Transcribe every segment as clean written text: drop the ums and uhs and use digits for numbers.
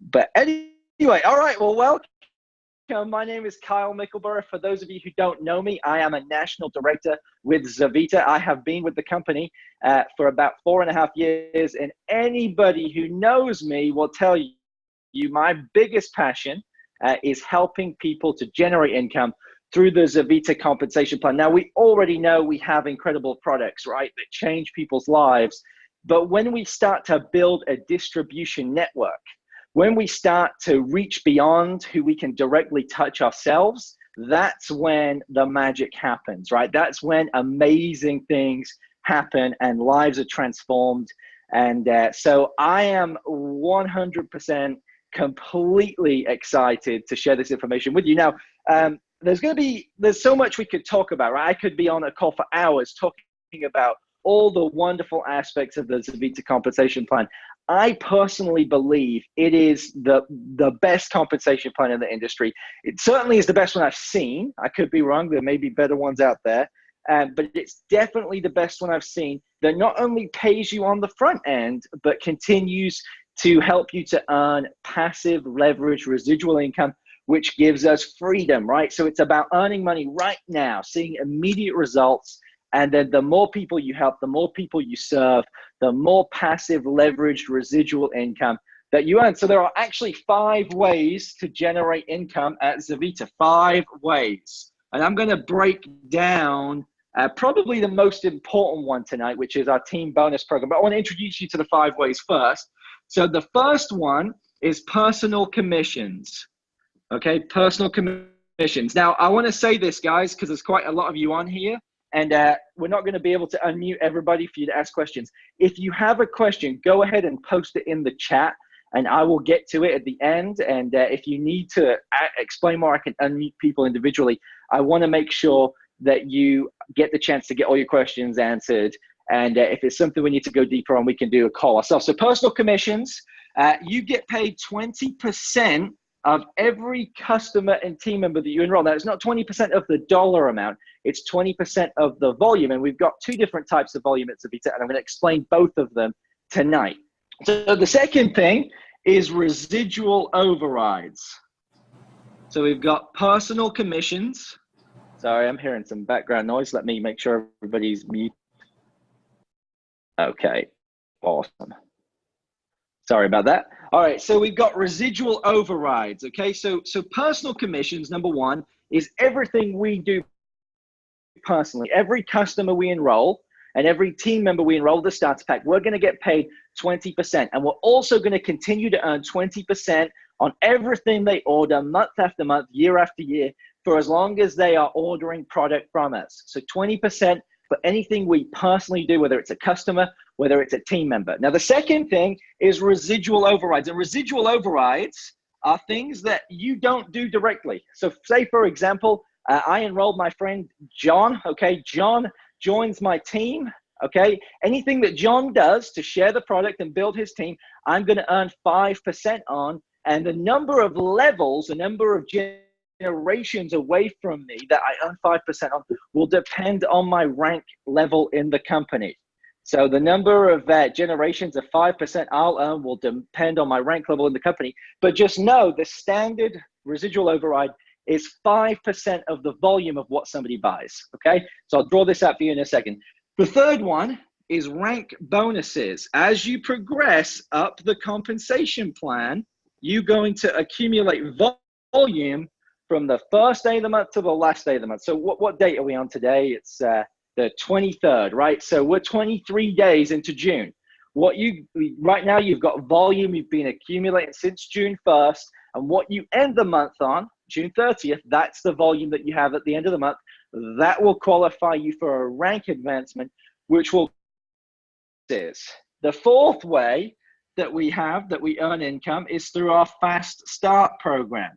But anyway, all right, well, welcome. My name is Kyle Mickelborough. For those of you who don't know me, I am a national director with Zurvita. I have been with the company for about 4.5 years, and anybody who knows me will tell you my biggest passion is helping people to generate income through the Zurvita compensation plan. Now, we already know we have incredible products, right, that change people's lives. But when we start to build a distribution network, when we start to reach beyond who we can directly touch ourselves, that's when the magic happens, right? That's when amazing things happen and lives are transformed. And so I am 100% completely excited to share this information with you. Now, there's so much we could talk about, right? I could be on a call for hours talking about all the wonderful aspects of the Zurvita compensation plan. I personally believe it is the best compensation plan in the industry. It certainly is the best one I've seen. I could be wrong. There may be better ones out there. But it's definitely the best one I've seen that not only pays you on the front end, but continues to help you to earn passive leverage residual income, which gives us freedom, right? So it's about earning money right now, seeing immediate results. And then the more people you help, the more people you serve, the more passive leveraged residual income that you earn. So there are actually 5 ways to generate income at Zurvita, 5 ways. And I'm going to break down probably the most important one tonight, which is our team bonus program. But I want to introduce you to the 5 ways first. So the first one is personal commissions. Okay, personal commissions. Now, I want to say this, guys, because there's quite a lot of you on here. And we're not going to be able to unmute everybody for you to ask questions. If you have a question, go ahead and post it in the chat, and I will get to it at the end. And if you need to explain more, I can unmute people individually. I want to make sure that you get the chance to get all your questions answered. And if it's something we need to go deeper on, we can do a call ourselves. So personal commissions, you get paid 20% of every customer and team member that you enroll. Now, it's not 20% of the dollar amount, it's 20% of the volume. And we've got 2 different types of volume at Zurvita, and I'm going to explain both of them tonight. So the second thing is residual overrides. So we've got personal commissions. Sorry, I'm hearing some background noise. Let me make sure everybody's mute. Okay, awesome. Sorry about that. All right, so we've got residual overrides, okay? So personal commissions, number 1, is everything we do personally. Every customer we enroll and every team member we enroll the starter pack, we're gonna get paid 20%. And we're also gonna continue to earn 20% on everything they order month after month, year after year, for as long as they are ordering product from us. So 20% for anything we personally do, whether it's a customer, whether it's a team member. Now, the second thing is residual overrides. And residual overrides are things that you don't do directly. So say, for example, I enrolled my friend John, okay? John joins my team, okay? Anything that John does to share the product and build his team, I'm gonna earn 5% on. And the number of levels, the number of generations away from me that I earn 5% on will depend on my rank level in the company. So the number of generations of 5% I'll earn will depend on my rank level in the company. But just know the standard residual override is 5% of the volume of what somebody buys, okay? So I'll draw this out for you in a second. The third one is rank bonuses. As you progress up the compensation plan, you're going to accumulate volume from the first day of the month to the last day of the month. So what date are we on today? It's the 23rd, right? So we're 23 days into June. Right now you've got volume you've been accumulating since June 1st, and what you end the month on, June 30th, that's the volume that you have at the end of the month. That will qualify you for a rank advancement, which will is. The fourth way that we earn income is through our Fast Start program.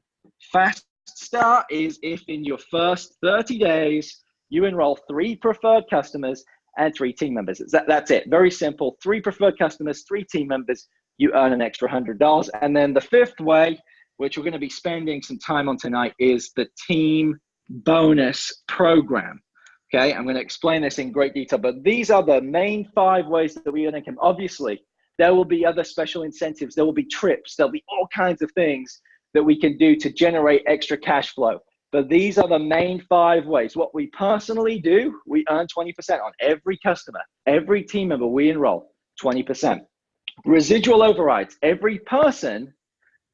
Fast Start is if in your first 30 days, you enroll 3 preferred customers and 3 team members. That's it. Very simple. 3 preferred customers, 3 team members, you earn an extra $100. And then the fifth way, which we're going to be spending some time on tonight, is the team bonus program. Okay, I'm going to explain this in great detail, but these are the main 5 ways that we earn income. Obviously, There will be other special incentives. There will be trips. There'll be all kinds of things that we can do to generate extra cash flow. But these are the main 5 ways. What we personally do, we earn 20% on every customer, every team member we enroll, 20%. Residual overrides, every person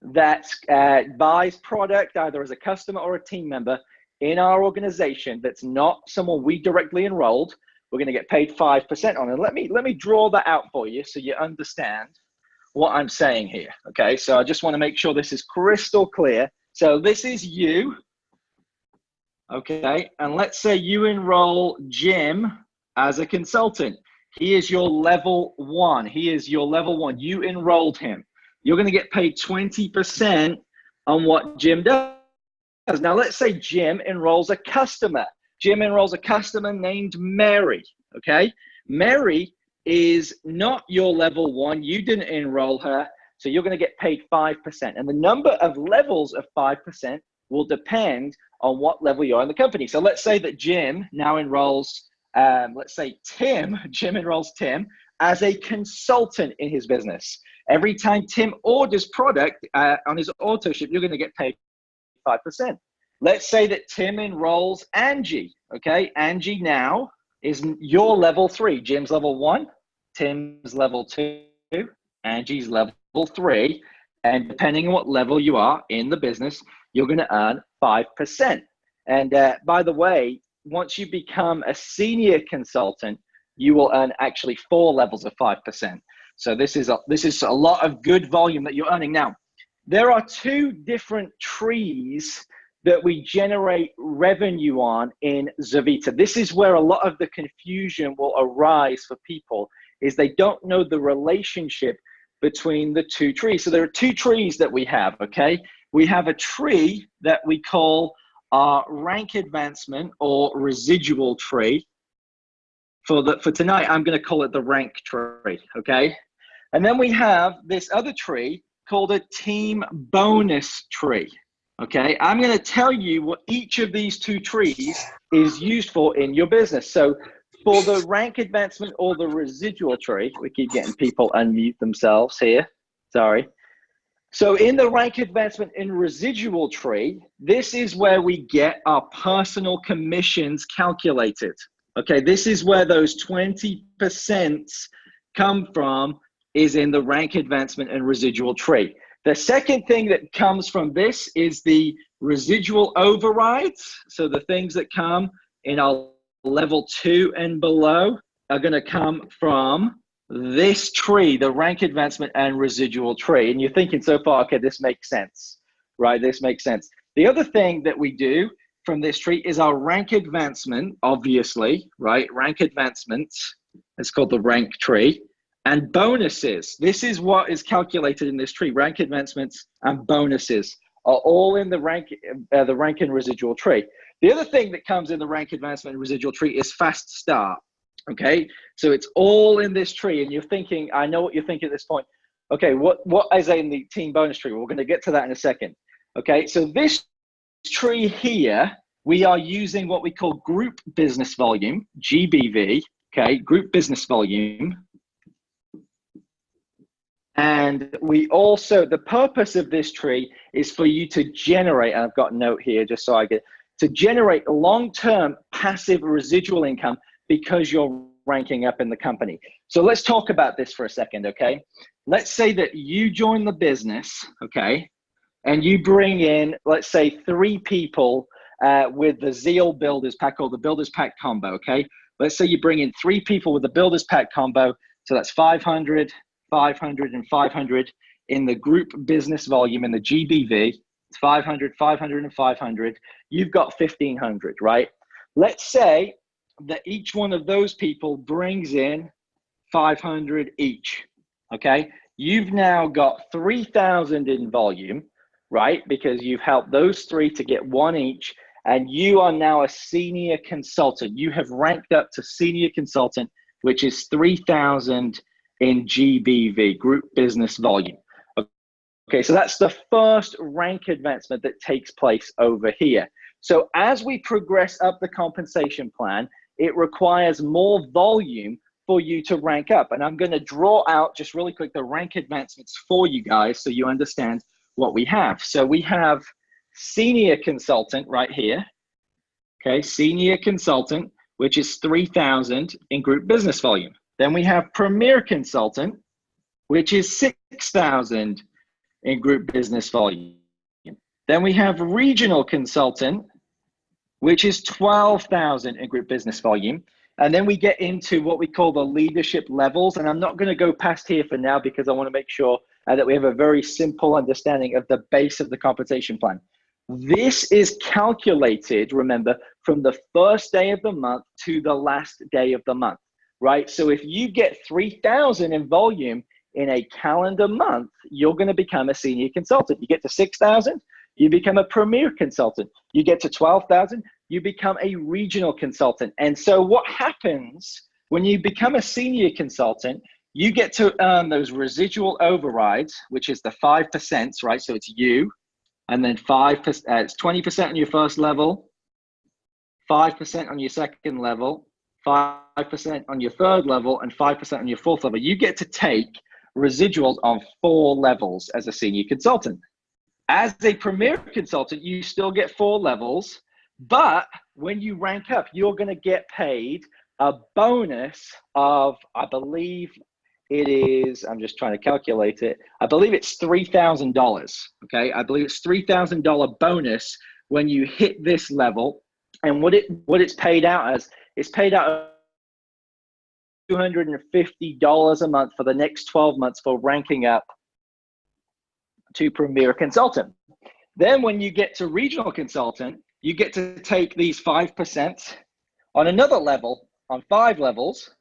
that buys product either as a customer or a team member in our organization that's not someone we directly enrolled, we're going to get paid 5% on it. Let me draw that out for you so you understand what I'm saying here. Okay, so I just want to make sure this is crystal clear. So this is you. Okay, and let's say you enroll Jim as a consultant. He is your level 1. He is your level 1. You enrolled him. You're going to get paid 20% on what Jim does. Now, let's say Jim enrolls a customer. Jim enrolls a customer named Mary. Okay, Mary is not your level 1. You didn't enroll her, so you're going to get paid 5%. And the number of levels of 5% will depend on what level you are in the company. So let's say that Jim now enrolls, let's say Jim enrolls Tim as a consultant in his business. Every time Tim orders product on his auto ship, you're going to get paid 5%. Let's say that Tim enrolls Angie. Okay, Angie now is your level 3. Jim's level 1, Tim's level 2, Angie's level 3. And depending on what level you are in the business, you're going to earn 5%. And by the way, once you become a senior consultant, you will earn actually 4 levels of 5%. So this is a lot of good volume that you're earning. Now, there are 2 different trees that we generate revenue on in Zurvita. This is where a lot of the confusion will arise for people, is they don't know the relationship between the 2 trees. So there are 2 trees that we have, okay? We have a tree that we call our rank advancement or residual tree. For tonight, I'm going to call it the rank tree, okay? And then we have this other tree called a team bonus tree, okay? I'm going to tell you what each of these 2 trees is used for in your business. So for the rank advancement or the residual tree, we keep getting people unmute themselves here, sorry. So in the rank advancement and residual tree, this is where we get our personal commissions calculated. Okay, this is where those 20% come from, is in the rank advancement and residual tree. The second thing that comes from this is the residual overrides. So the things that come in our level 2 and below are going to come from this tree, the rank advancement and residual tree. And you're thinking so far, okay, this makes sense, right? This makes sense. The other thing that we do from this tree is our rank advancement, obviously, right? Rank advancements, it's called the rank tree, and bonuses. This is what is calculated in this tree. Rank advancements and bonuses are all in the rank and residual tree. The other thing that comes in the rank advancement and residual tree is fast start. Okay, so it's all in this tree, and you're thinking, I know what you're thinking at this point. Okay, what is in the team bonus tree? We're going to get to that in a second. Okay, so this tree here, we are using what we call group business volume, GBV, okay, group business volume. And we also, the purpose of this tree is for you to generate, and I've got a note here just so I get, to generate long-term passive residual income because you're ranking up in the company. So let's talk about this for a second, okay? Let's say that you join the business, okay, and you bring in, let's say, 3 people with the Zeal Builders Pack or the Builders Pack combo, okay? Let's say you bring in 3 people with the Builders Pack combo, so that's 500, 500, and 500 in the group business volume in the GBV. It's 500, 500, and 500. You've got 1,500, right? Let's say that each one of those people brings in 500 each, okay? You've now got 3,000 in volume, right? Because you've helped those 3 to get 1 each, and you are now a senior consultant. You have ranked up to senior consultant, which is 3,000 in GBV, group business volume. Okay, so that's the first rank advancement that takes place over here. So as we progress up the compensation plan, it requires more volume for you to rank up. And I'm going to draw out just really quick the rank advancements for you guys so you understand what we have. So we have senior consultant right here. Okay, senior consultant, which is 3,000 in group business volume. Then we have premier consultant, which is 6,000 in group business volume. Then we have regional consultant, which is 12,000 in group business volume. And then we get into what we call the leadership levels. And I'm not going to go past here for now because I want to make sure that we have a very simple understanding of the base of the compensation plan. This is calculated, remember, from the first day of the month to the last day of the month, right? So if you get 3,000 in volume in a calendar month, you're going to become a senior consultant. You get to 6,000, you become a premier consultant. You get to 12,000, you become a regional consultant. And so what happens when you become a senior consultant, you get to earn those residual overrides, which is the 5%, right? So it's you, and then 5%, it's 20% on your first level, 5% on your second level, 5% on your third level, and 5% on your fourth level. You get to take residuals on 4 levels as a senior consultant. As a premier consultant, you still get 4 levels, but when you rank up, you're going to get paid a bonus of, I believe it is, I'm just trying to calculate it, I believe it's $3,000, okay? I believe it's $3,000 bonus when you hit this level. And what it's paid out as, it's paid out $250 a month for the next 12 months for ranking up to premier consultant. Then when you get to regional consultant, you get to take these 5% on another level, on 5 levels,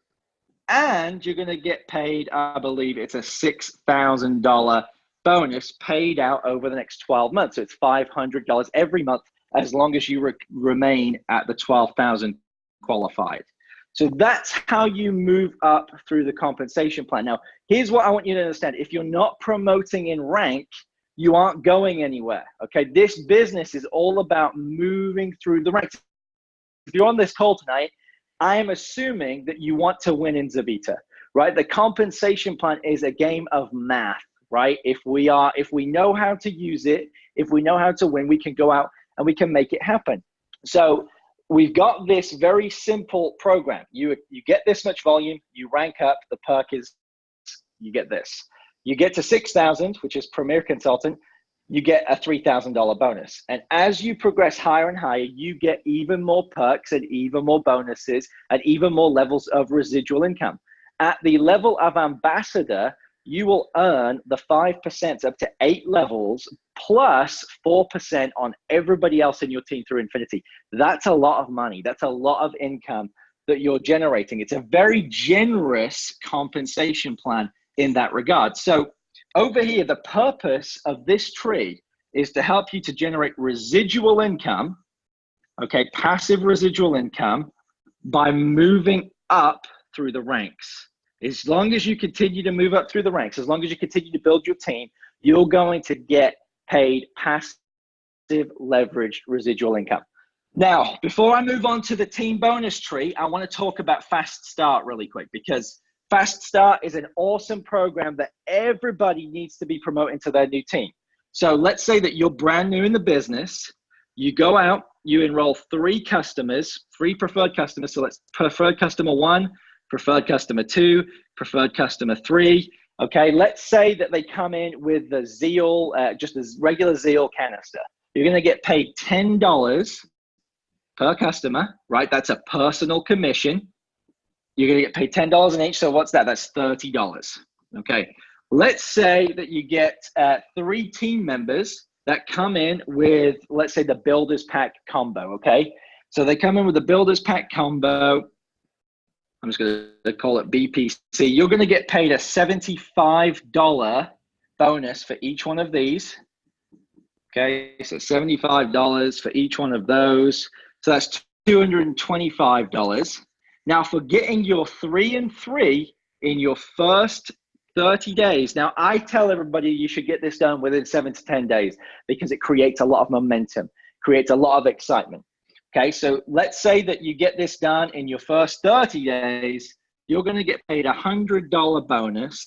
and you're going to get paid, I believe it's a $6,000 bonus paid out over the next 12 months. So it's $500 every month as long as you remain at the 12,000 qualified. So that's how you move up through the compensation plan. Now, here's what I want you to understand. If you're not promoting in rank, you aren't going anywhere, okay? This business is all about moving through the ranks. If you're on this call tonight, I am assuming that you want to win in Zurvita, right? The compensation plan is a game of math, right? If we know how to use it, if we know how to win, we can go out and we can make it happen. So we've got this very simple program. You get this much volume, you rank up, the perk is you get this. You get to 6,000, which is premier consultant, you get a $3,000 bonus. And as you progress higher and higher, you get even more perks and even more bonuses and even more levels of residual income. At the level of ambassador, you will earn the 5% up to 8 levels plus 4% on everybody else in your team through infinity. That's a lot of money. That's a lot of income that you're generating. It's a very generous compensation plan in that regard. So over here, the purpose of this tree is to help you to generate residual income, okay, passive residual income by moving up through the ranks. As long as you continue to move up through the ranks, as long as you continue to build your team, you're going to get paid passive leveraged residual income. Now, before I move on to the team bonus tree, I want to talk about Fast Start really quick, because Fast Start is an awesome program that everybody needs to be promoting to their new team. So let's say that you're brand new in the business. You go out, you enroll 3 customers, 3 preferred customers. So let's preferred customer 1, preferred customer 2, preferred customer 3. Okay, let's say that they come in with the Zeal, just a regular Zeal canister. You're going to get paid $10 per customer, right? That's a personal commission. You're going to get paid $10 in each. So what's that? That's $30. Okay. Let's say that you get 3 team members that come in with, let's say, the Builders Pack combo. Okay. So they come in with the Builders Pack combo. I'm just going to call it BPC. You're going to get paid a $75 bonus for each one of these. Okay. So $75 for each one of those. So that's $225. Now, for getting your 3 and 3 in your first 30 days, now I tell everybody you should get this done within 7 to 10 days because it creates a lot of momentum, creates a lot of excitement. Okay, so let's say that you get this done in your first 30 days, you're going to get paid $100 bonus,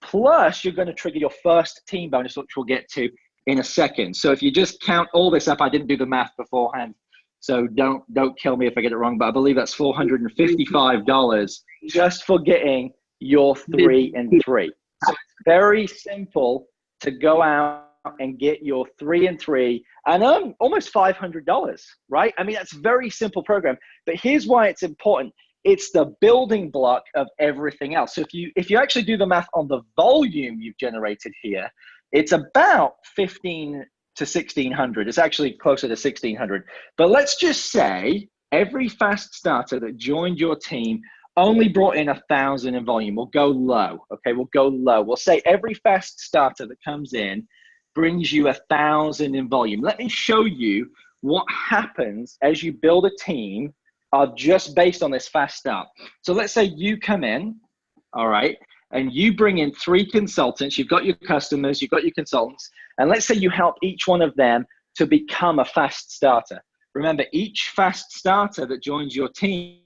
plus you're going to trigger your first team bonus, which we'll get to in a second. So if you just count all this up, I didn't do the math beforehand, so don't kill me if I get it wrong, but I believe that's $455 just for getting your 3 and 3. So it's very simple to go out and get your 3 and 3 and earn almost $500, right? I mean, that's a very simple program, but here's why it's important. It's the building block of everything else. So if you actually do the math on the volume you've generated here, it's about 15 to 1600. It's actually closer to 1600. But let's just say every fast starter that joined your team only brought in 1,000 in volume. We'll go low, okay? We'll go low. We'll say every fast starter that comes in brings you 1,000 in volume. Let me show you what happens as you build a team just based on this fast start. So let's say you come in, all right, and you bring in 3 consultants. You've got your customers, you've got your consultants, and let's say you help each one of them to become a fast starter. Remember, each fast starter that joins your team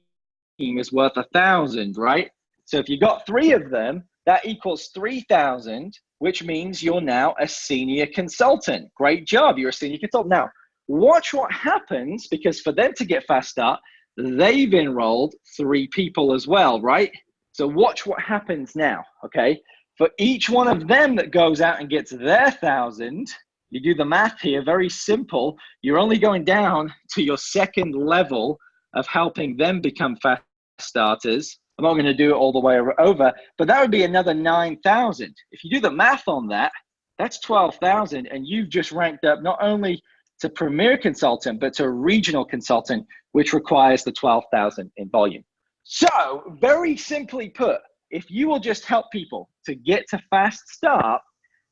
is worth 1,000, right? So if you got 3 of them, that equals 3,000, which means you're now a senior consultant. Great job, you're a senior consultant. Now, watch what happens, because for them to get fast start, they've enrolled 3 people as well, right? So watch what happens now, okay? For each one of them that goes out and gets their 1,000, you do the math here, very simple. You're only going down to your second level of helping them become fast starters. I'm not going to do it all the way over, but that would be another 9,000. If you do the math on that, that's 12,000, and you've just ranked up not only to premier consultant, but to regional consultant, which requires the 12,000 in volume. So very simply put, if you will just help people to get to fast start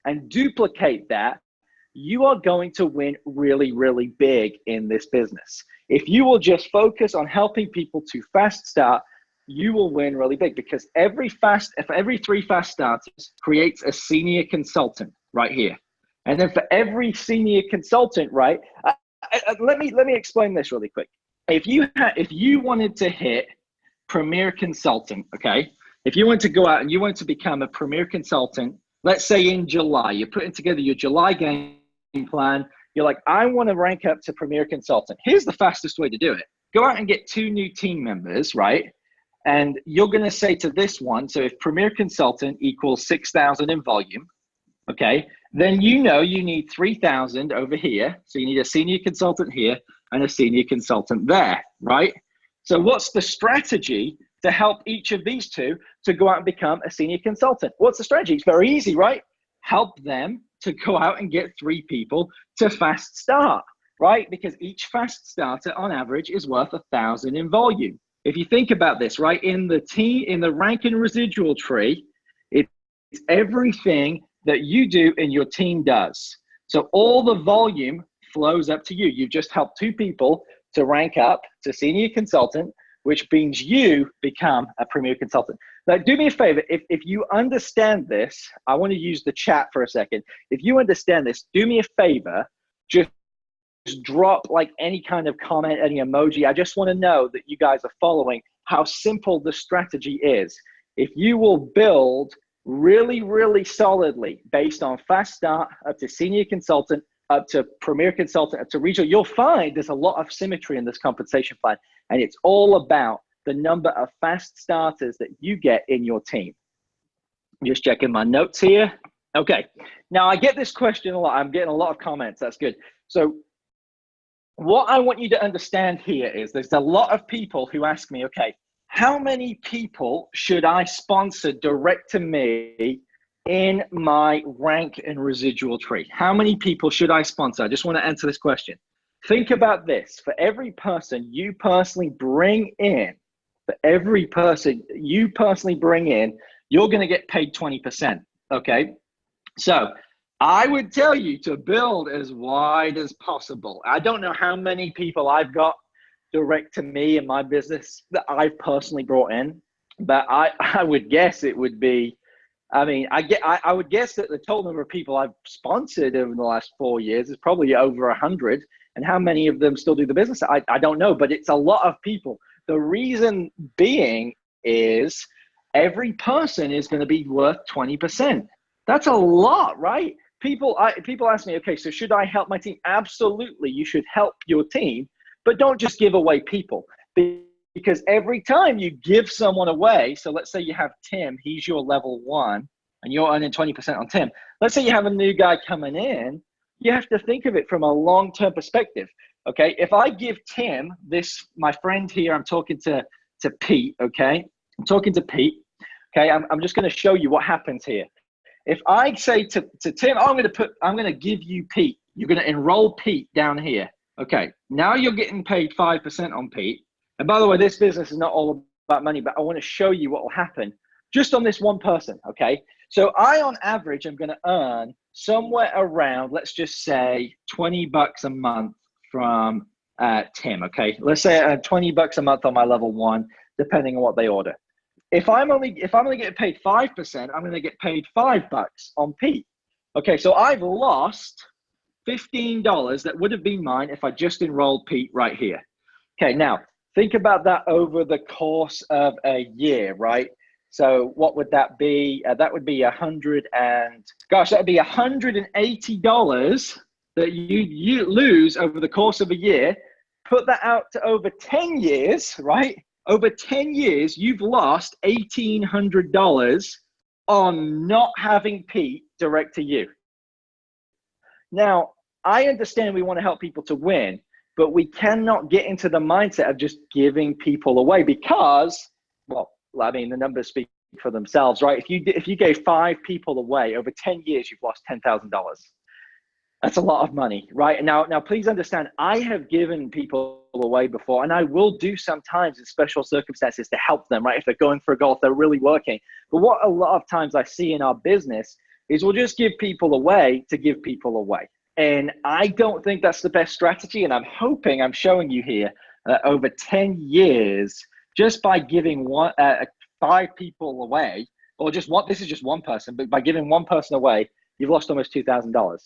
and duplicate that, you are going to win really, really big in this business. If you will just focus on helping people to fast start, you will win really big, because every 3 fast starters creates a senior consultant right here. And then for every senior consultant, right, let me explain this really quick. If you wanted to hit premier consultant, okay, if you want to go out and you want to become a premier consultant, let's say in July, you're putting together your July game plan, you're like, I want to rank up to premier consultant. Here's the fastest way to do it. Go out and get 2 new team members, right? And you're going to say to this one, so if premier consultant equals 6,000 in volume, okay, then you know you need 3,000 over here. So you need a senior consultant here and a senior consultant there, right? So what's the strategy to help each of these 2 to go out and become a senior consultant? What's the strategy? It's very easy, right? Help them to go out and get 3 people to fast start, right? Because each fast starter on average is worth 1,000 in volume. If you think about this, right, in the rank and residual tree, it's everything that you do and your team does. So all the volume flows up to you. You've just helped 2 people to rank up to senior consultant, which means you become a premier consultant. Now, do me a favor. If you understand this, I want to use the chat for a second. If you understand this, do me a favor, just drop like any kind of comment, any emoji. I just want to know that you guys are following how simple the strategy is. If you will build really, really solidly based on fast start up to senior consultant, up to premier consultant, up to regional, you'll find there's a lot of symmetry in this compensation plan. And it's all about the number of fast starters that you get in your team. Just checking my notes here. Okay, now I get this question a lot. I'm getting a lot of comments. That's good. So what I want you to understand here is there's a lot of people who ask me, okay, how many people should I sponsor direct to me in my rank and residual tree? How many people should I sponsor? I just want to answer this question. Think about this. For every person you personally bring in, you're going to get paid 20%, okay? So I would tell you to build as wide as possible. I don't know how many people I've got direct to me in my business that I've personally brought in, but I would guess it would be, I would guess that the total number of people I've sponsored over the last 4 years is probably over 100. And how many of them still do the business? I don't know, but it's a lot of people. The reason being is every person is going to be worth 20%. That's a lot, right? People ask me, okay, so should I help my team? Absolutely, you should help your team, but don't just give away people, because every time you give someone away, so let's say you have Tim, he's your level 1, and you're earning 20% on Tim. Let's say you have a new guy coming in, you have to think of it from a long-term perspective. Okay, if I give Tim this, my friend here, I'm talking to Pete, okay? I'm talking to Pete, okay? I'm just gonna show you what happens here. If I say to Tim, oh, I'm gonna give you Pete, you're gonna enroll Pete down here. Okay, now you're getting paid 5% on Pete. And by the way, this business is not all about money, but I wanna show you what will happen just on this one person, okay? So I, on average, am gonna earn somewhere around, let's just say $20 a month from Tim, okay? Let's say $20 a month on my level 1, depending on what they order. If I'm only getting paid 5%, I'm gonna get paid $5 on Pete. Okay, so I've lost $15 that would have been mine if I just enrolled Pete right here. Okay, now think about that over the course of a year, right? So what would that be? That would be that would be $180 that you lose over the course of a year. Put that out to over 10 years, right? Over 10 years, you've lost $1,800 on not having Pete direct to you. Now, I understand we want to help people to win, but we cannot get into the mindset of just giving people away because, well, I mean, the numbers speak for themselves, right? If you gave 5 people away over 10 years, you've lost $10,000. That's a lot of money, right? Now, please understand, I have given people away before, and I will do sometimes in special circumstances to help them, right? If they're going for a goal, if they're really working. But what a lot of times I see in our business is we'll just give people away to give people away. And I don't think that's the best strategy. And I'm showing you here that over 10 years, just by giving 5 people away, or this is just one person, but by giving one person away, you've lost almost $2,000.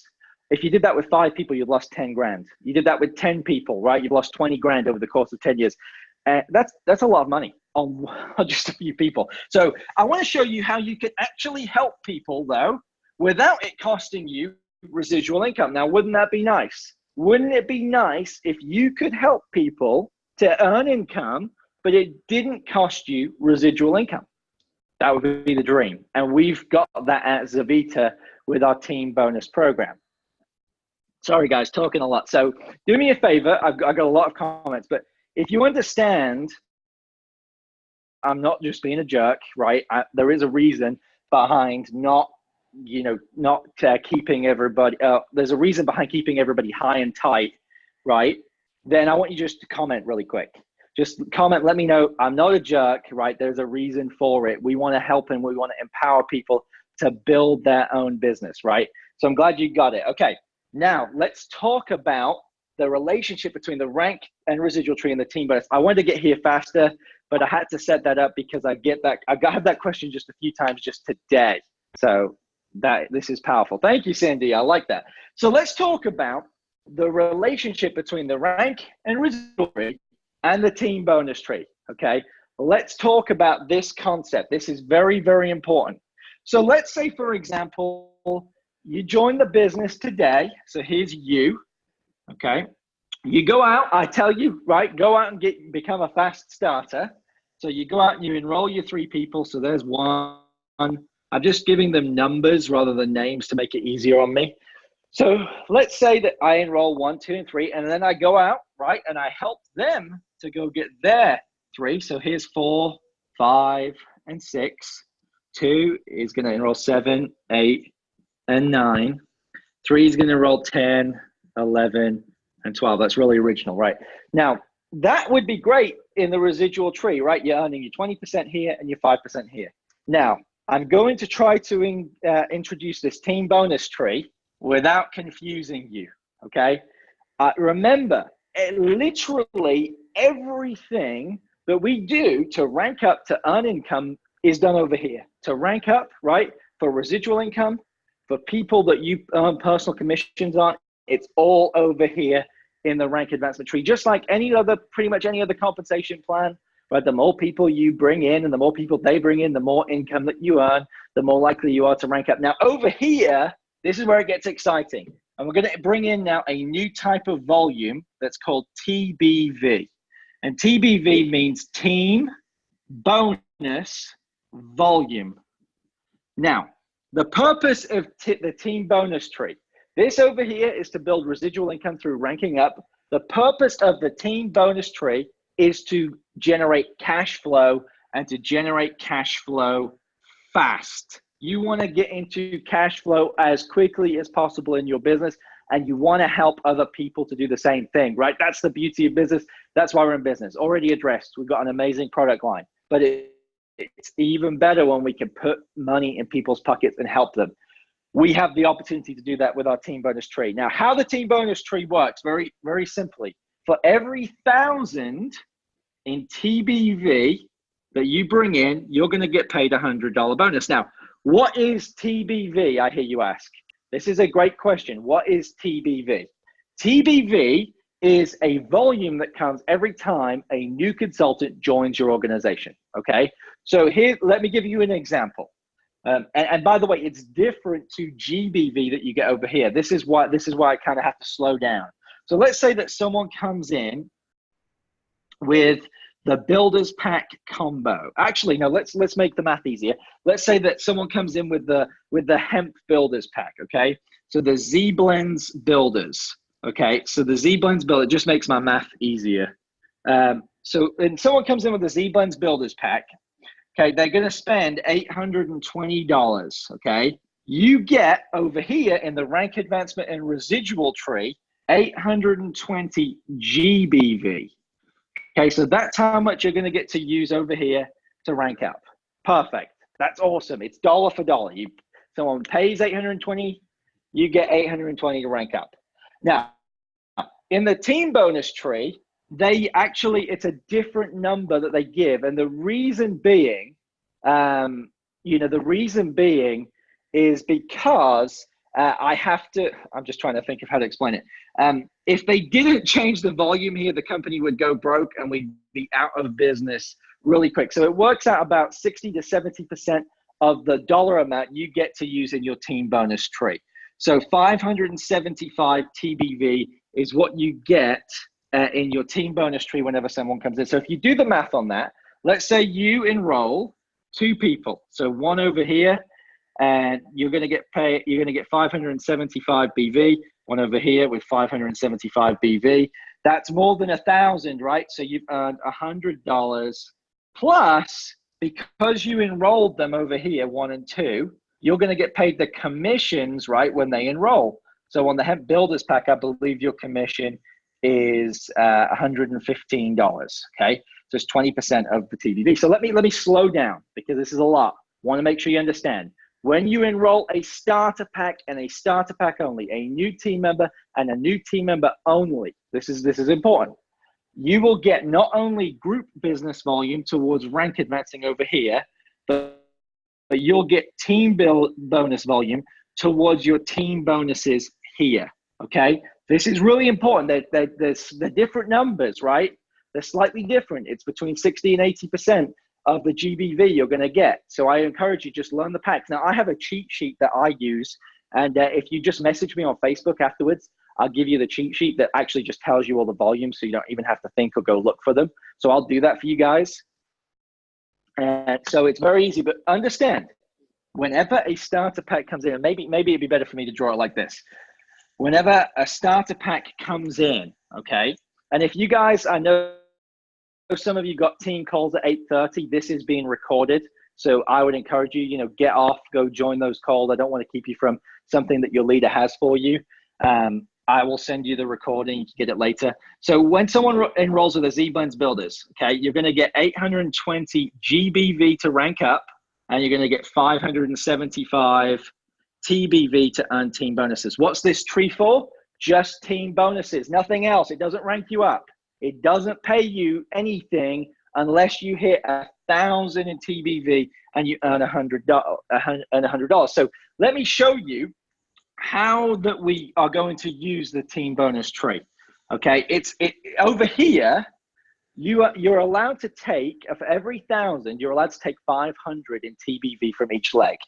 If you did that with 5 people, you've lost 10 grand. You did that with 10 people, right? You've lost 20 grand over the course of 10 years. That's a lot of money on just a few people. So I want to show you how you can actually help people though, without it costing you residual income. Now, wouldn't that be nice? Wouldn't it be nice if you could help people to earn income, but it didn't cost you residual income? That would be the dream. And we've got that at Zurvita with our team bonus program. Sorry guys, talking a lot. So do me a favor, I've got a lot of comments, but if you understand, I'm not just being a jerk, right? There is a reason behind not keeping everybody, there's a reason behind keeping everybody high and tight, right? Then I want you just to comment really quick. Just comment, let me know I'm not a jerk, right? There's a reason for it. We want to help and we want to empower people to build their own business, right? So I'm glad you got it. Okay. Now, let's talk about the relationship between the rank and residual tree and the team bonus. I wanted to get here faster, but I had to set that up because I have that question just a few times just today. So this is powerful. Thank you, Cindy. I like that. So let's talk about the relationship between the rank and residual tree and the team bonus tree, okay? Let's talk about this concept. This is very, very important. So let's say, for example, you join the business today. So here's you, okay? You go out, I tell you, right? Go out and become a fast starter. So you go out and you enroll your 3 people. So there's 1. I'm just giving them numbers rather than names to make it easier on me. So let's say that I enroll 1, 2, and 3, and then I go out, right? And I help them to go get their 3. So here's 4, 5, and 6. 2 is going to enroll 7, 8, and 9. 3 is going to enroll 10, 11, and 12. That's really original, right? Now, that would be great in the residual tree, right? You're earning your 20% here and your 5% here. Now, I'm going to try to introduce this team bonus tree without confusing you, okay? Remember, literally everything that we do to rank up to earn income is done over here. To rank up, right, for residual income, for people that you earn personal commissions on, it's all over here in the rank advancement tree. Just like pretty much any other compensation plan, right? The more people you bring in and the more people they bring in, the more income that you earn, the more likely you are to rank up. Now, over here, this is where it gets exciting. And we're going to bring in now a new type of volume that's called TBV. And TBV means team bonus volume. Now, the purpose of the team bonus tree, this over here is to build residual income through ranking up. The purpose of the team bonus tree is to generate cash flow and to generate cash flow fast. You want to get into cash flow as quickly as possible in your business, and you want to help other people to do the same thing, right? That's the beauty of business. That's why we're in business. Already addressed. We've got an amazing product line, but it's even better when we can put money in people's pockets and help them. We have the opportunity to do that with our team bonus tree. Now, how the team bonus tree works, very, very simply. For every 1,000 in TBV that you bring in, you're going to get paid a $100 bonus. Now, what is TBV? I hear you ask. This is a great question. What is TBV? TBV is a volume that comes every time a new consultant joins your organization. Okay. So here, let me give you an example. And by the way, it's different to GBV that you get over here. This is why I kind of have to slow down. So let's say that someone comes in with the Builders Pack combo. Actually, no, let's make the math easier. Let's say that someone comes in with the Hemp Builders Pack, okay? So the Z Blends Builders, okay? So the Z Blends Builder just makes my math easier. So when someone comes in with the Z Blends Builders Pack, okay, they're going to spend $820, okay? You get over here in the rank advancement and residual tree, 820 GBV. Okay, so that's how much you're going to get to use over here to rank up. Perfect. That's awesome. It's dollar for dollar. Someone pays 820, you get 820 to rank up. Now, in the team bonus tree, it's a different number that they give. And the reason being, is because I'm just trying to think of how to explain it. If they didn't change the volume here, the company would go broke and we'd be out of business really quick. So it works out about 60 to 70% of the dollar amount you get to use in your team bonus tree. So 575 TBV is what you get in your team bonus tree whenever someone comes in. So if you do the math on that, let's say you enroll 2 people. So one over here, and you're going to get 575 BV, one over here with 575 BV. That's more than 1,000, right? So you've earned $100 plus, because you enrolled them over here, 1 and 2, you're going to get paid the commissions, right, when they enroll. So on the Hemp Builders Pack, I believe your commission is $115, okay? So it's 20% of the TBV. So let me slow down because this is a lot. Want to make sure you understand. When you enroll a starter pack and a starter pack only, a new team member and a new team member only, this is important. You will get not only group business volume towards rank advancing over here, but you'll get team bonus volume towards your team bonuses here, okay? This is really important. There's the different numbers, right? They're slightly different. It's between 60 and 80% of the GBV you're going to get. So I encourage you, just learn the packs. Now, I have a cheat sheet that I use. And if you just message me on Facebook afterwards, I'll give you the cheat sheet that actually just tells you all the volumes so you don't even have to think or go look for them. So I'll do that for you guys. And so it's very easy, but understand, whenever a starter pack comes in, and maybe it'd be better for me to draw it like this. Whenever a starter pack comes in, okay? And if you guys, I know some of you got team calls at 8:30, this is being recorded. So I would encourage you, get off, go join those calls. I don't want to keep you from something that your leader has for you. I will send you the recording. You can get it later. So when someone enrolls with the Z Blends Builders, okay, you're going to get 820 GBV to rank up, and you're going to get 575 TBV to earn team bonuses. What's this tree for? Just team bonuses, nothing else. It doesn't rank you up. It doesn't pay you anything unless you hit 1,000 in TBV and you earn $100. So let me show you how that we are going to use the team bonus tree. Okay, it's over here. you're allowed to take, for every 1,000, you're allowed to take 500 in TBV from each leg.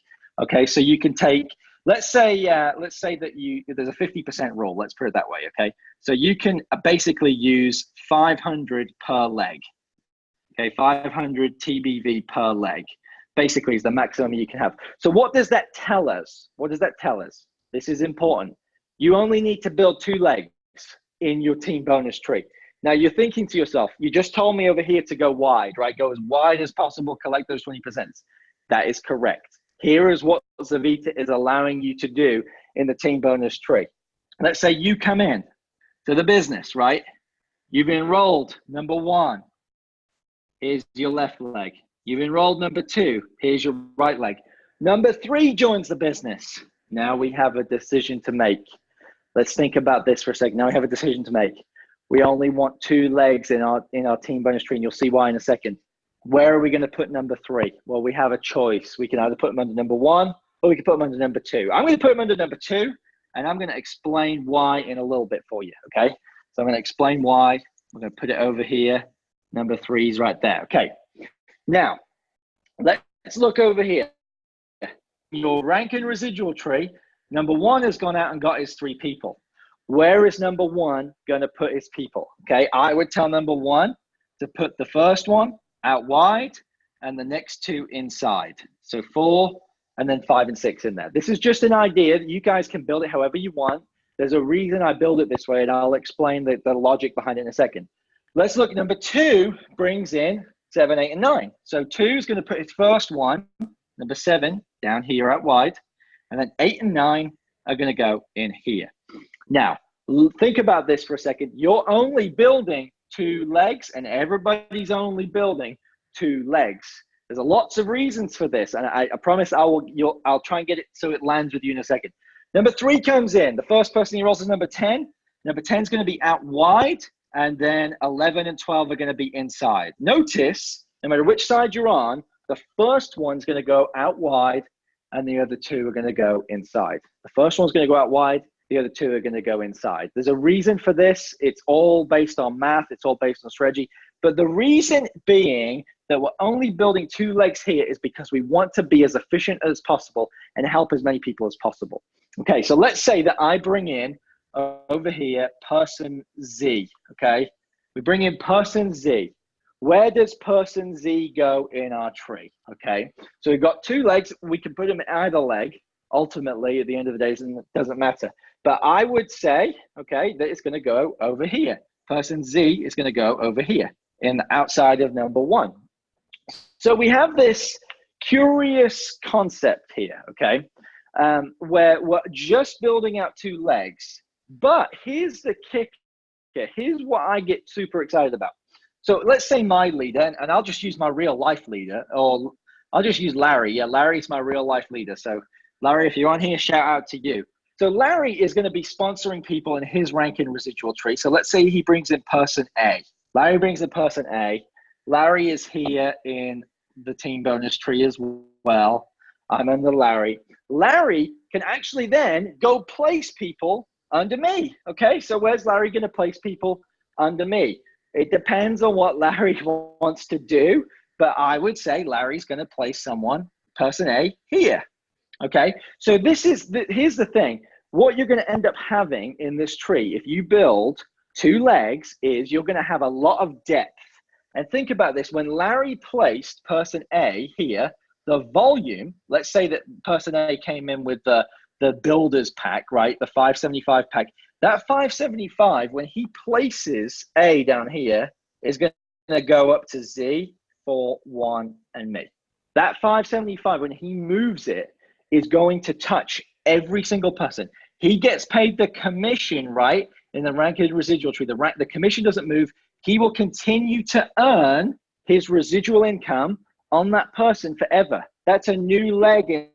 Okay, so you can take, let's say that there's a 50% rule. Let's put it that way. Okay, so you can basically use 500 per leg. Okay, 500 TBV per leg basically is the maximum you can have. So what does that tell us? What does that tell us? This is important. You only need to build 2 legs in your team bonus tree. Now you're thinking to yourself, you just told me over here to go wide, right? Go as wide as possible, collect those 20%. That is correct. Here is what Zurvita is allowing you to do in the team bonus tree. Let's say you come in to the business, right? You've enrolled number 1. Here's your left leg. You've enrolled number 2. Here's your right leg. Number 3 joins the business. Now we have a decision to make. Let's think about this for a second. Now we have a decision to make. We only want 2 legs in our team bonus tree, and you'll see why in a second. Where are we going to put number 3? Well, we have a choice. We can either put them under number 1 or we can put them under number 2. I'm going to put them under number 2, and I'm going to explain why in a little bit for you, okay? So I'm going to explain why. We're going to put it over here. Number 3 is right there, okay? Now, let's look over here. Your rank and residual tree, number 1 has gone out and got his 3 people. Where is number 1 going to put his people? Okay, I would tell number 1 to put the first one out wide and the next 2 inside. So 4 and then 5 and 6 in there. This is just an idea. You guys can build it however you want. There's a reason I build it this way, and I'll explain the logic behind it in a second. Let's look. Number 2 brings in 7, 8, and 9. So 2 is going to put its first one, number 7, down here out wide, and then 8 and 9 are going to go in here. Now, think about this for a second. You're only building 2 legs, and everybody's only building 2 legs. There's lots of reasons for this, and I promise I'll try and get it so it lands with you in a second. Number 3 comes in. The first person he rolls is number 10. Number 10 is going to be out wide, and then 11 and 12 are going to be inside. Notice, no matter which side you're on, the first one's going to go out wide, and the other 2 are going to go inside. The first one's going to go out wide. The other 2 are going to go inside. There's a reason for this. It's all based on math. It's all based on strategy. But the reason being that we're only building 2 legs here is because we want to be as efficient as possible and help as many people as possible. Okay, so let's say that I bring in over here person Z, okay? We bring in person Z. Where does person Z go in our tree, okay? So we've got 2 legs. We can put them in either leg. Ultimately, at the end of the day, it doesn't matter. But I would say, okay, that it's going to go over here. Person Z is going to go over here in the outside of number 1. So we have this curious concept here, okay, where we're just building out 2 legs. But here's the kicker. Here's what I get super excited about. So let's say my leader, and I'll just use my real life leader, or I'll just use Larry. Yeah, Larry's my real life leader. So Larry, if you're on here, shout out to you. So Larry is going to be sponsoring people in his rank and residual tree. So let's say he brings in person A. Larry brings in person A. Larry is here in the team bonus tree as well. I'm under Larry. Larry can actually then go place people under me. Okay, so where's Larry going to place people under me? It depends on what Larry wants to do, but I would say Larry's going to place someone, person A, here. Okay, so here's the thing. What you're going to end up having in this tree, if you build 2 legs, is you're going to have a lot of depth. And think about this. When Larry placed person A here, the volume, let's say that person A came in with the builder's pack, right? The 575 pack. That 575, when he places A down here, is going to go up to Z, 4, 1, and me. That 575, when he moves it, is going to touch every single person. He gets paid the commission, right? In the rank and residual tree, the commission doesn't move. He will continue to earn his residual income on that person forever. That's a new leg in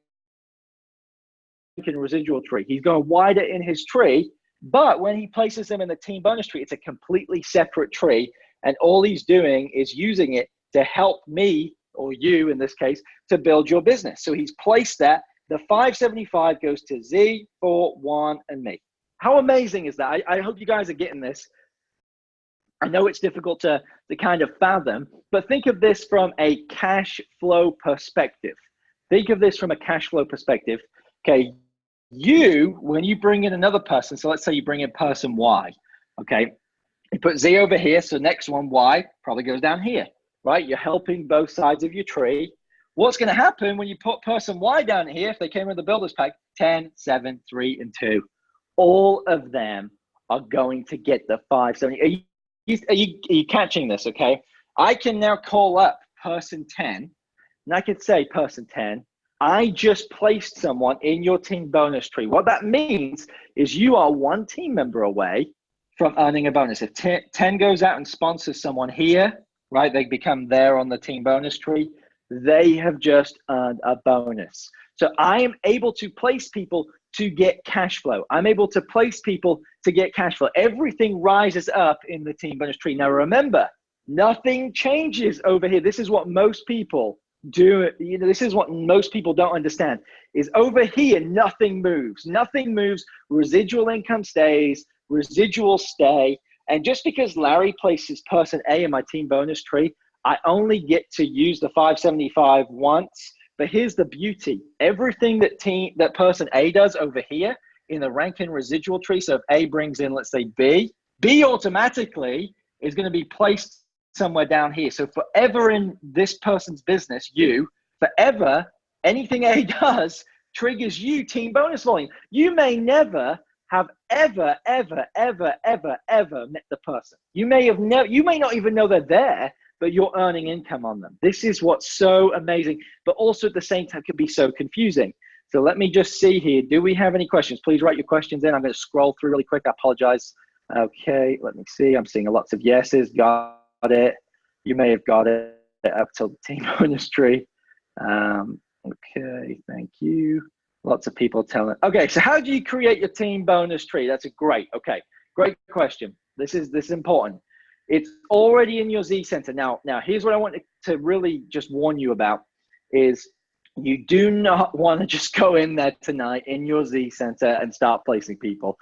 residual tree. He's going wider in his tree, but when he places them in the team bonus tree, it's a completely separate tree, and all he's doing is using it to help me, or you in this case, to build your business. So he's placed that. The 575 goes to Z, 4, 1, and me. How amazing is that? I hope you guys are getting this. I know it's difficult to kind of fathom, but think of this from a cash flow perspective. Think of this from a cash flow perspective. Okay, when you bring in another person, so let's say you bring in person Y, okay, you put Z over here, so next one, Y, probably goes down here, right? You're helping both sides of your tree. What's going to happen when you put person Y down here, if they came with the builder's pack, 10, 7, 3, and 2, all of them are going to get the 570. Are you catching this, okay? I can now call up person 10, and I could say, person 10, I just placed someone in your team bonus tree. What that means is you are one team member away from earning a bonus. If 10 goes out and sponsors someone here, right, they become there on the team bonus tree, they have just earned a bonus. So I am able to place people to get cash flow. I'm able to place people to get cash flow. Everything rises up in the team bonus tree. Now remember, nothing changes over here. This is what most people do. This is what most people don't understand, is over here, nothing moves. Nothing moves. Residual income stays, residuals stay. And just because Larry places person A in my team bonus tree, I only get to use the 575 once. But here's the beauty. Everything that person A does over here in the Rankin residual tree, so if A brings in, let's say B automatically is going to be placed somewhere down here. So forever in this person's business, forever, anything A does triggers you team bonus volume. You may never have ever met the person. You may not even know they're there, but you're earning income on them. This is what's so amazing, but also at the same time can be so confusing. So let me just see here. Do we have any questions? Please write your questions in. I'm going to scroll through really quick. I apologize. Okay, let me see. I'm seeing lots of yeses. Got it. You may have got it up till the team bonus tree. Okay, thank you. Lots of people telling. Okay, so how do you create your team bonus tree? That's great question. This is important. It's already in your Z Center. Now, here's what I want to really just warn you about is you do not want to just go in there tonight in your Z Center and start placing people.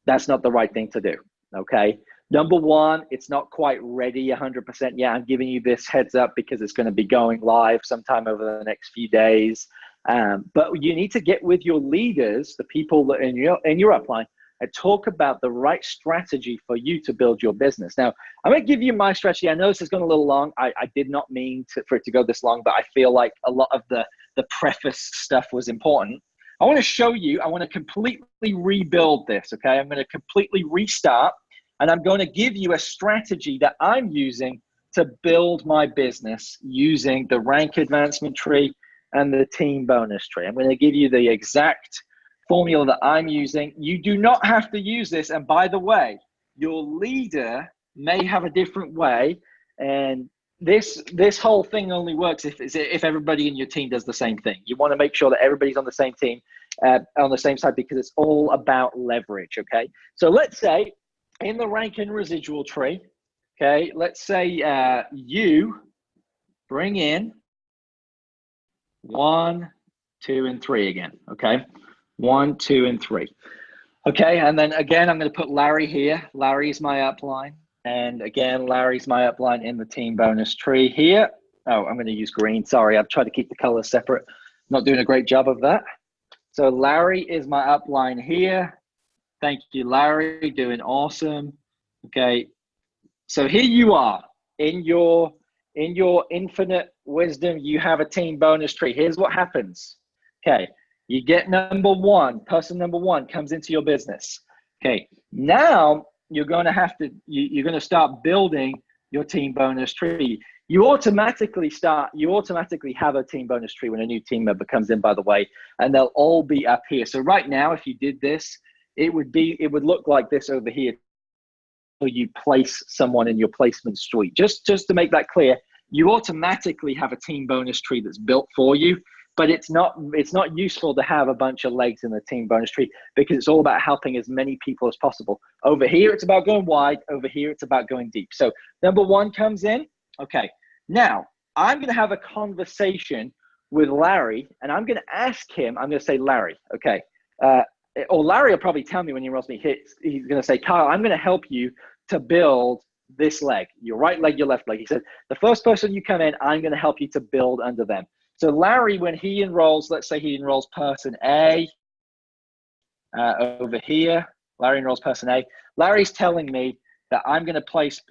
That's not the right thing to do, okay? Number one, it's not quite ready 100% yet. I'm giving you this heads up because it's going to be going live sometime over the next few days. But you need to get with your leaders, the people that in your upline, and talk about the right strategy for you to build your business. Now, I'm going to give you my strategy. I know this has gone a little long. I did not mean for it to go this long, but I feel like a lot of the preface stuff was important. I want to show you, I want to completely rebuild this, okay? I'm going to completely restart, and I'm going to give you a strategy that I'm using to build my business using the rank advancement tree and the team bonus tree. I'm going to give you the exact formula that I'm using. You do not have to use this. And by the way, your leader may have a different way. And this whole thing only works if everybody in your team does the same thing. You want to make sure that everybody's on the same team, on the same side, because it's all about leverage, okay? So let's say in the rank and residual tree, okay, let's say you bring in 1, 2, and 3 again, okay? 1, 2, and 3. Okay, and then again, I'm going to put Larry here. Larry's my upline. And again, Larry's my upline in the team bonus tree here. Oh, I'm going to use green. Sorry, I've tried to keep the colors separate. Not doing a great job of that. So Larry is my upline here. Thank you, Larry. Doing awesome. Okay, so here you are in your infinite wisdom. You have a team bonus tree. Here's what happens. Okay. You get number one, person number one comes into your business. Okay, now you're going to start building your team bonus tree. You automatically have a team bonus tree when a new team member comes in, by the way, and they'll all be up here. So right now, if you did this, it would look like this over here. So you place someone in your placement suite. Just to make that clear, you automatically have a team bonus tree that's built for you. But it's not useful to have a bunch of legs in the team bonus tree because it's all about helping as many people as possible. Over here, it's about going wide. Over here, it's about going deep. So number one comes in. Okay, now I'm going to have a conversation with Larry, and I'm going to ask him, I'm going to say, Larry, okay, or Larry will probably tell me when he rolls me hits. He's going to say, Kyle, I'm going to help you to build this leg, your right leg, your left leg. He said, the first person you come in, I'm going to help you to build under them. So Larry, when he enrolls, let's say he enrolls person A over here. Larry enrolls person A. Larry's telling me that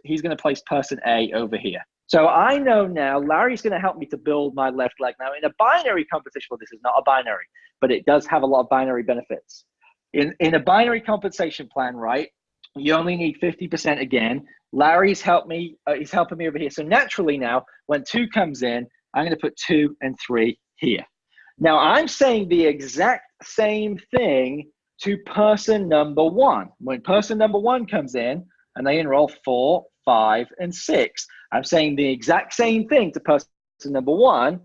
he's going to place person A over here. So I know now Larry's going to help me to build my left leg. Now in a binary competition, well, this is not a binary, but it does have a lot of binary benefits. In a binary compensation plan, right, you only need 50% again. Larry's helping me over here. So naturally now, when 2 comes in, I'm going to put 2 and 3 here. Now I'm saying the exact same thing to person number 1. When person number 1 comes in and they enroll 4, 5, and 6, I'm saying the exact same thing to person number 1.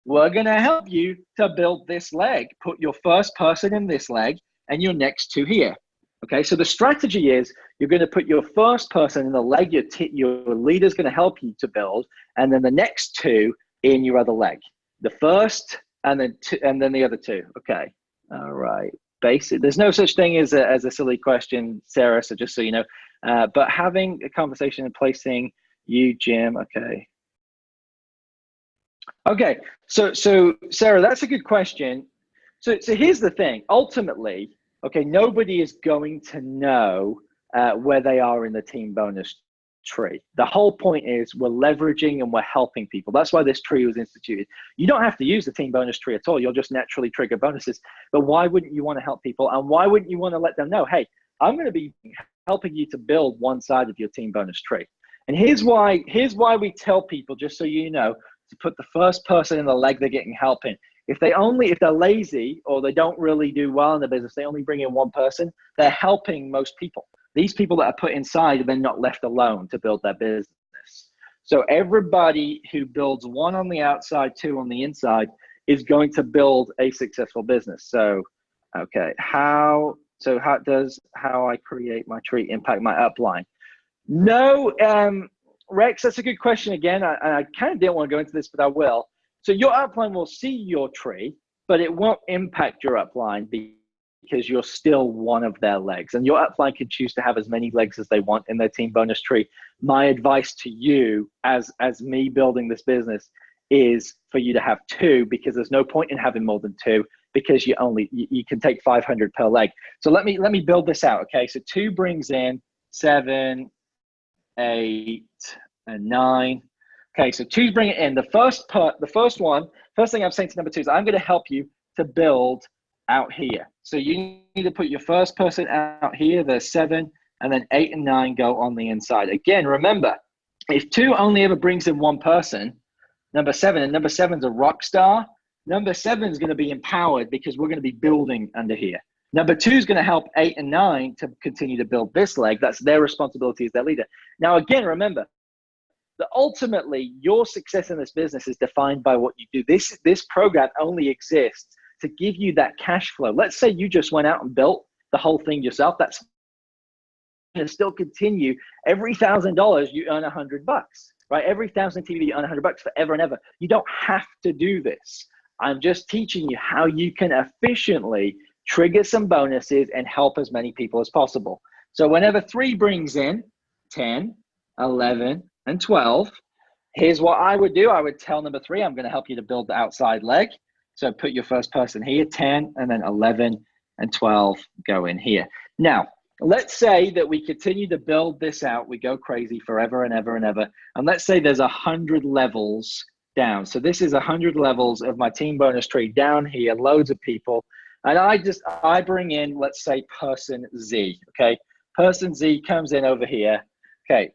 We're going to help you to build this leg. Put your first person in this leg and your next 2 here. Okay, so the strategy is you're going to put your first person in the leg your leader's going to help you to build, and then the next 2 in your other leg. The first and then the other 2. Okay, all right. Basic. There's no such thing as a silly question, Sarah. So just so you know, but having a conversation and placing you, Jim. Okay. Okay. So Sarah, that's a good question. So here's the thing. Ultimately, okay, nobody is going to know where they are in the team bonus tree. The whole point is we're leveraging and we're helping people. That's why this tree was instituted. You don't have to use the team bonus tree at all. You'll just naturally trigger bonuses. But why wouldn't you want to help people? And why wouldn't you want to let them know, hey, I'm going to be helping you to build one side of your team bonus tree. And here's why we tell people, just so you know, to put the first person in the leg they're getting help in. If they're lazy or they don't really do well in the business, they only bring in one person, they're helping most people. These people that are put inside are then not left alone to build their business. So everybody who builds 1 on the outside, 2 on the inside is going to build a successful business. So, okay, how I create my tree impact my upline? No, Rex, that's a good question again. I kind of didn't want to go into this, but I will. So your upline will see your tree, but it won't impact your upline because you're still one of their legs. And your upline can choose to have as many legs as they want in their team bonus tree. My advice to you as me building this business is for you to have 2, because there's no point in having more than 2, because you can take 500 per leg. So let me build this out. Okay. So 2 brings in 7, 8, and 9. Okay, so 2's bring it in. The first thing I'm saying to number 2 is I'm going to help you to build out here. So you need to put your first person out here. There's 7, and then 8 and 9 go on the inside. Again, remember, if 2 only ever brings in one person, number 7, and number 7's a rock star, number 7 is going to be empowered because we're going to be building under here. Number 2 is going to help 8 and 9 to continue to build this leg. That's their responsibility as their leader. Now, again, remember that ultimately your success in this business is defined by what you do. This program only exists to give you that cash flow. Let's say you just went out and built the whole thing yourself. That's going to still continue. Every $1,000 you earn $100, right? Every 1,000 TV you earn $100 forever and ever. You don't have to do this. I'm just teaching you how you can efficiently trigger some bonuses and help as many people as possible. So whenever 3 brings in 10, 11, and 12, here's what I would do. I would tell number 3, I'm going to help you to build the outside leg. So put your first person here, 10, and then 11 and 12 go in here. Now, let's say that we continue to build this out. We go crazy forever and ever and ever. And let's say there's 100 levels down. So this is 100 levels of my team bonus tree down here, loads of people. And I bring in, let's say, person Z, okay? Person Z comes in over here. Okay,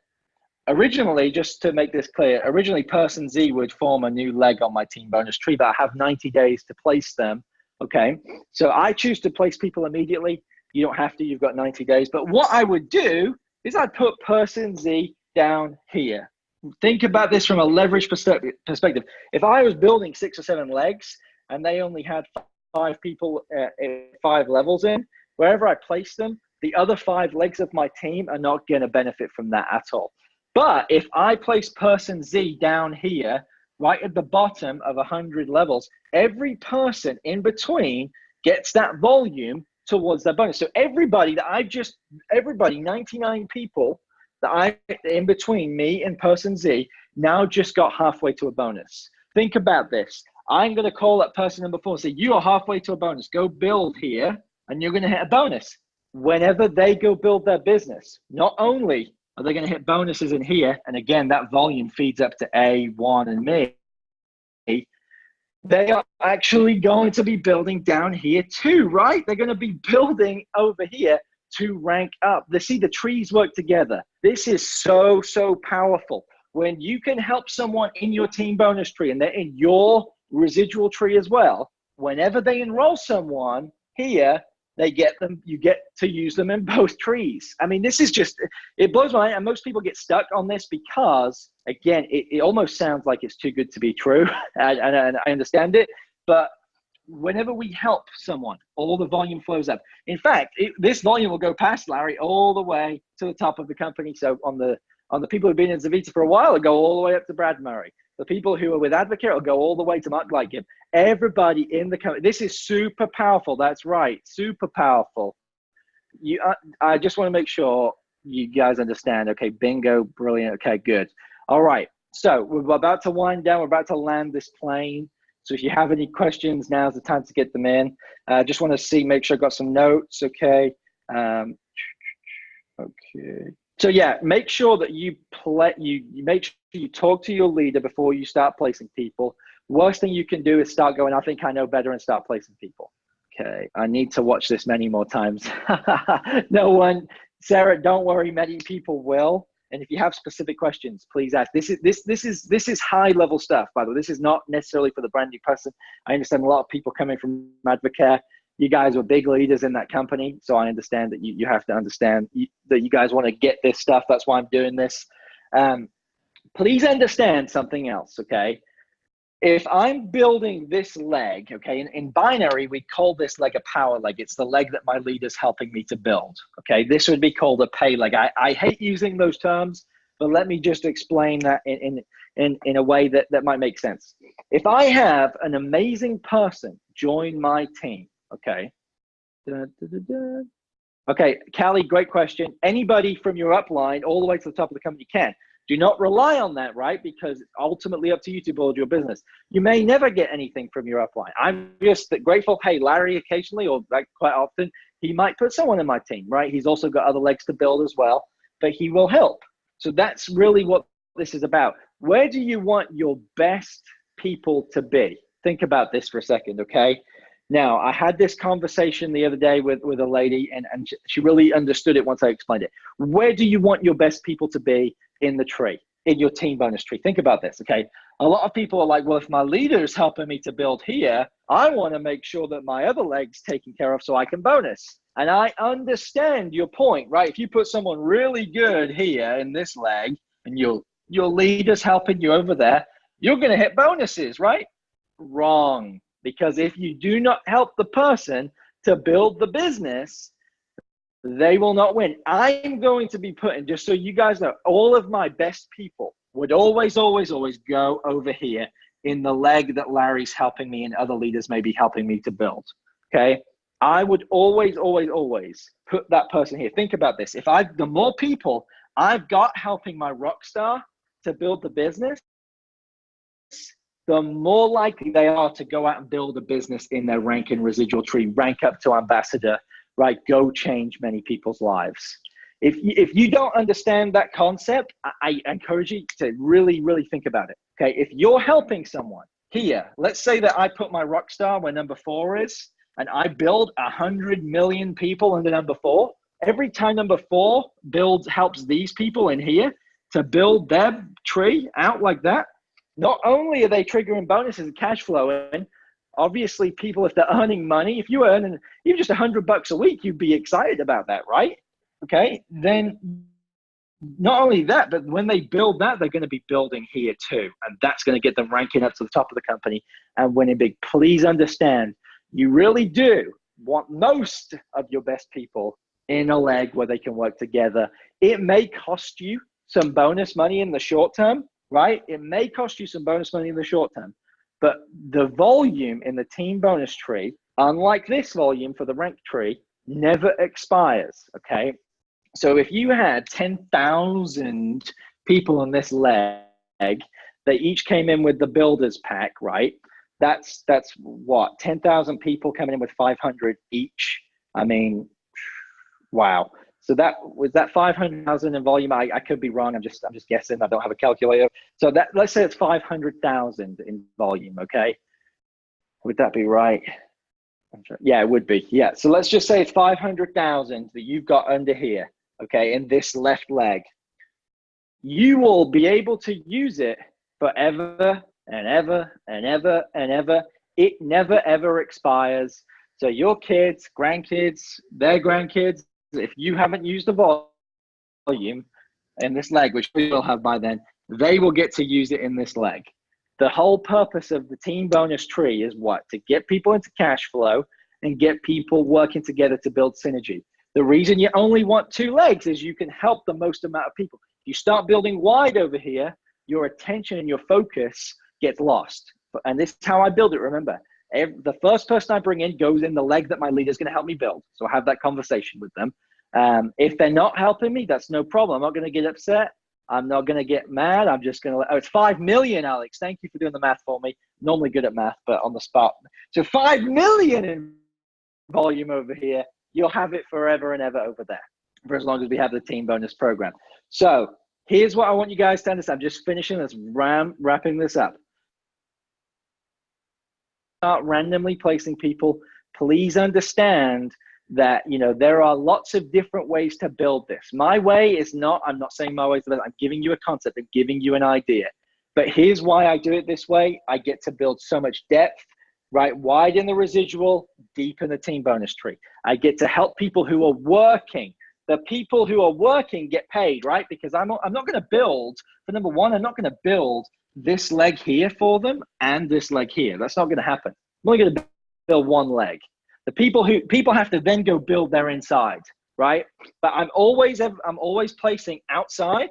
originally, just to make this clear, originally person Z would form a new leg on my team bonus tree, but I have 90 days to place them, okay? So I choose to place people immediately. You don't have to, you've got 90 days. But what I would do is I'd put person Z down here. Think about this from a leverage perspective. If I was building 6 or 7 legs and they only had 5 people, 5 levels in, wherever I place them, the other 5 legs of my team are not going to benefit from that at all. But if I place person Z down here, right at the bottom of 100 levels, every person in between gets that volume towards their bonus. So everybody, 99 people that I, in between me and person Z, now just got halfway to a bonus. Think about this. I'm going to call that person number 4 and say, you are halfway to a bonus. Go build here, and you're going to hit a bonus. Whenever they go build their business, not only are they going to hit bonuses in here, and again, that volume feeds up to A1 and me, they are actually going to be building down here too, right? They're going to be building over here to rank up. They see the trees work together. This is so, so powerful. When you can help someone in your team bonus tree and they're in your residual tree as well, whenever they enroll someone here, they get them, you get to use them in both trees. I mean, this is just, it blows my mind. And most people get stuck on this because, again, it almost sounds like it's too good to be true. And I understand it. But whenever we help someone, all the volume flows up. In fact, this volume will go past Larry all the way to the top of the company. So on the people who've been in Zurvita for a while, it'll go all the way up to Brad Murray. The people who are with Advocate will go all the way to Mark Lightgib. Everybody in the company. This is super powerful. That's right. Super powerful. I just want to make sure you guys understand. Okay, bingo, brilliant. Okay, good. All right. So we're about to wind down. We're about to land this plane. So if you have any questions, now's the time to get them in. Just want to make sure I got some notes. Okay. Okay. So yeah, make sure that you make sure you talk to your leader before you start placing people. Worst thing you can do is start going, I think I know better, and start placing people. Okay, I need to watch this many more times. No one, Sarah, don't worry, many people will. And if you have specific questions, please ask. This is high level stuff, by the way. This is not necessarily for the brand new person. I understand a lot of people coming from Advocare. You guys were big leaders in that company, so I understand that you have to understand that you guys want to get this stuff. That's why I'm doing this. Please understand something else, okay? If I'm building this leg, okay, in binary, we call this leg a power leg. It's the leg that my leader's helping me to build, okay? This would be called a pay leg. I hate using those terms, but let me just explain that in a way that might make sense. If I have an amazing person join my team, okay. Okay, Callie, great question. Anybody from your upline all the way to the top of the company can. Do not rely on that, right? Because it's ultimately up to you to build your business. You may never get anything from your upline. I'm just grateful. Hey, Larry occasionally, or like quite often, he might put someone in my team, right? He's also got other legs to build as well, but he will help. So that's really what this is about. Where do you want your best people to be? Think about this for a second, okay? Now, I had this conversation the other day with a lady, and she really understood it once I explained it. Where do you want your best people to be in the tree, in your team bonus tree? Think about this, okay? A lot of people are like, well, if my leader is helping me to build here, I want to make sure that my other leg's taken care of so I can bonus. And I understand your point, right? If you put someone really good here in this leg, and your leader's helping you over there, you're going to hit bonuses, right? Wrong. Because if you do not help the person to build the business, they will not win. I'm going to be putting, just so you guys know, all of my best people would always, always, always go over here in the leg that Larry's helping me and other leaders may be helping me to build, okay? I would always, always, always put that person here. Think about this. The more people I've got helping my rock star to build the business, the more likely they are to go out and build a business in their rank and residual tree, rank up to ambassador, right? Go change many people's lives. If you don't understand that concept, I encourage you to really, really think about it. Okay, if you're helping someone here, let's say that I put my rock star where number 4 is, and I build 100 million people into number 4. Every time number 4 helps these people in here to build their tree out like that, not only are they triggering bonuses and cash flowing, obviously people, if they're earning money, if you're earning even just $100 a week, you'd be excited about that, right? Okay, then not only that, but when they build that, they're going to be building here too. And that's going to get them ranking up to the top of the company and winning big. Please understand, you really do want most of your best people in a leg where they can work together. It may cost you some bonus money in the short term, right? It may cost you some bonus money in the short term, but the volume in the team bonus tree, unlike this volume for the rank tree, never expires, okay? So if you had 10,000 people on this leg, they each came in with the builders pack, right? That's what, 10,000 people coming in with 500 each. I mean, wow. So that was that 500,000 in volume. I could be wrong. I'm just guessing. I don't have a calculator. So that, let's say it's 500,000 in volume. Okay, would that be right? Yeah, it would be. Yeah. So let's just say it's 500,000 that you've got under here. Okay, in this left leg, you will be able to use it forever and ever and ever and ever. It never ever expires. So your kids, grandkids, their grandkids, if you haven't used the volume in this leg, which we will have by then, they will get to use it in this leg. The whole purpose of the team bonus tree is what? To get people into cash flow and get people working together to build synergy. The reason you only want 2 legs is you can help the most amount of people. You start building wide over here, your attention and your focus gets lost. And this is how I build it, remember. The first person I bring in goes in the leg that my leader is going to help me build. So I have that conversation with them. If they're not helping me, that's no problem. I'm not going to get upset. I'm not going to get mad. I'm just going to, oh, it's 5 million, Alex. Thank you for doing the math for me. Normally good at math, but on the spot. So 5 million in volume over here. You'll have it forever and ever over there for as long as we have the team bonus program. So here's what I want you guys to understand. I'm just finishing this, wrapping this up. Start randomly placing people. Please understand that, you know, there are lots of different ways to build this. My way is not, I'm not saying my way is the best. I'm giving you a concept. I'm giving you an idea. But here's why I do it this way. I get to build so much depth, right? Wide in the residual, deep in the team bonus tree. I get to help people who are working. The people who are working get paid, right? Because I'm not going to build, for number one, I'm not going to build this leg here for them and this leg here. That's not going to happen. I'm only going to build one leg. The people have to then go build their inside, right? But I'm always placing outside.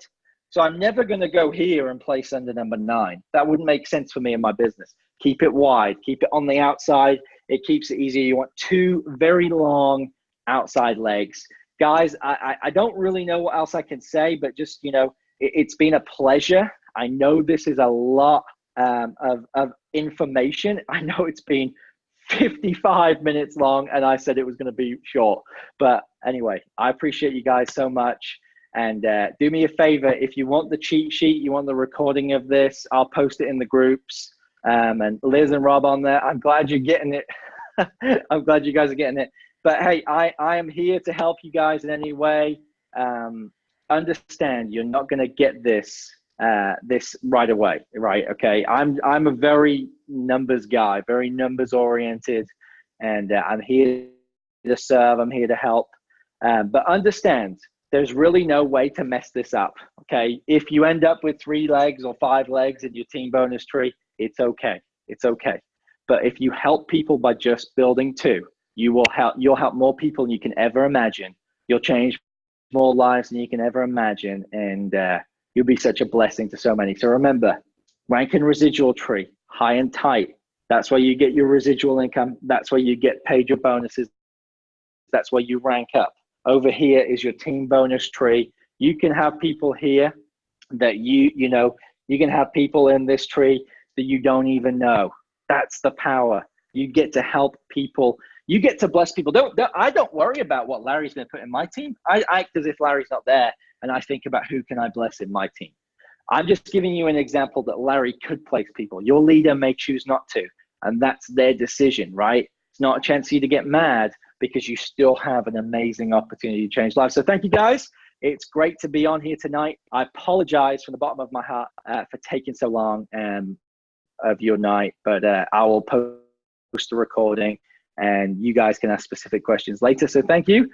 So I'm never going to go here and place under number 9. That wouldn't make sense for me in my business. Keep it wide, keep it on the outside. It keeps it easier. You want 2 very long outside legs. Guys, I don't really know what else I can say, but just, you know, it's been a pleasure. I know this is a lot of information. I know it's been 55 minutes long and I said it was going to be short, but anyway, I appreciate you guys so much. And do me a favor, if you want the cheat sheet, you want the recording of this, I'll post it in the groups. And Liz and Rob on there, I'm glad you're getting it. I'm glad you guys are getting it. But hey, I am here to help you guys in any way. Understand you're not going to get this this right away, right? Okay, I'm a very numbers guy, very numbers oriented, and I'm here to serve. I'm here to help. But understand, there's really no way to mess this up. Okay, if you end up with 3 legs or 5 legs in your team bonus tree, it's okay. It's okay. But if you help people by just building 2, you'll help more people than you can ever imagine. You'll change more lives than you can ever imagine, and you'll be such a blessing to so many. So remember, rank and residual tree, high and tight. That's where you get your residual income. That's where you get paid your bonuses. That's where you rank up. Over here is your team bonus tree. You can have people here that you know, you can have people in this tree that you don't even know. That's the power. You get to help people. You get to bless people. I don't worry about what Larry's going to put in my team. I act as if Larry's not there, and I think about who can I bless in my team. I'm just giving you an example that Larry could place people. Your leader may choose not to, and that's their decision, right? It's not a chance for you to get mad because you still have an amazing opportunity to change lives. So thank you, guys. It's great to be on here tonight. I apologize from the bottom of my heart for taking so long of your night, but I will post the recording and you guys can ask specific questions later. So thank you.